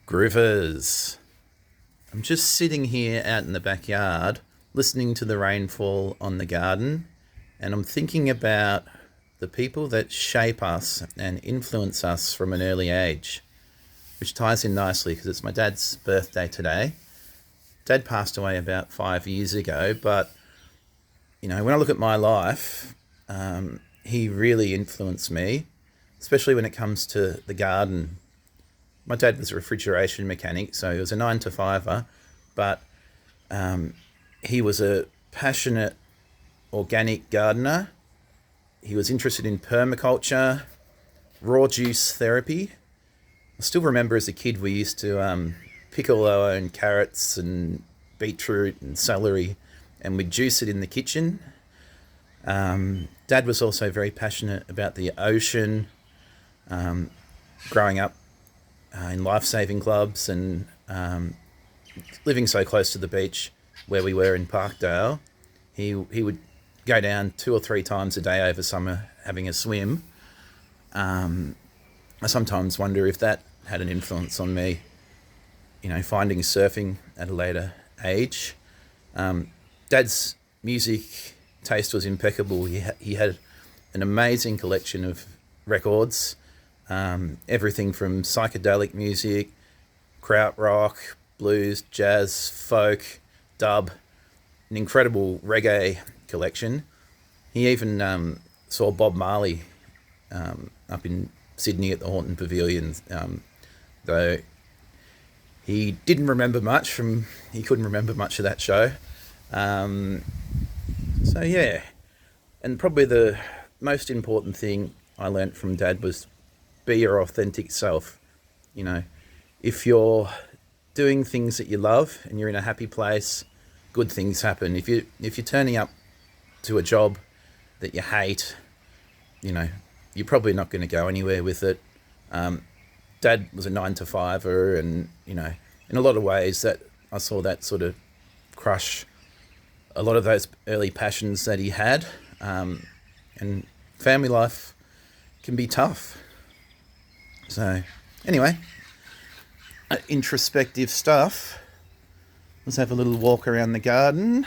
Groovers. I'm just sitting here out in the backyard listening to the rainfall on the garden, and I'm thinking about the people that shape us and influence us from an early age, which ties in nicely because it's my dad's birthday today. Dad passed away about 5 years ago, but when I look at my life, he really influenced me, especially when it comes to the garden. My dad was a refrigeration mechanic, so he was a 9 to 5er, but he was a passionate organic gardener. He was interested in permaculture, raw juice therapy. I still remember as a kid we used to pickle our own carrots and beetroot and celery, and we'd juice it in the kitchen. Dad was also very passionate about the ocean, growing up in life-saving clubs and living so close to the beach where we were in Parkdale. He would go down 2 or 3 times a day over summer having a swim. I sometimes wonder if that had an influence on me, finding surfing at a later age. Dad's music taste was impeccable. He had an amazing collection of records, everything from psychedelic music, krautrock, blues, jazz, folk, dub, an incredible reggae collection. He even saw Bob Marley up in Sydney at the Horton Pavilion, though he couldn't remember much of that show. So yeah, and probably the most important thing I learnt from Dad was be your authentic self. If you're doing things that you love and you're in a happy place, good things happen. If you're turning up to a job that you hate, you're probably not going to go anywhere with it. Dad was a 9 to 5er, and in a lot of ways that I saw that sort of crush a lot of those early passions that he had. And family life can be tough. So anyway, introspective stuff. Let's have a little walk around the garden.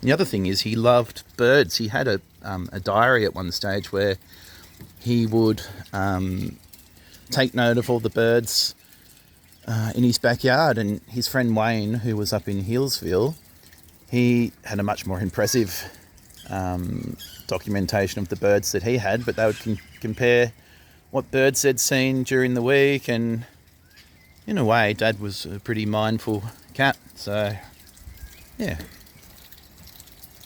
The other thing is he loved birds. He had a diary at one stage where he would take note of all the birds in his backyard, and his friend Wayne, who was up in Healesville, he had a much more impressive documentation of the birds that he had, but they would compare what birds they'd seen during the week, and in a way Dad was a pretty mindful cat. So yeah,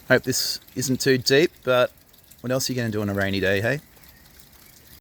hope this isn't too deep, but what else are you going to do on a rainy day, hey?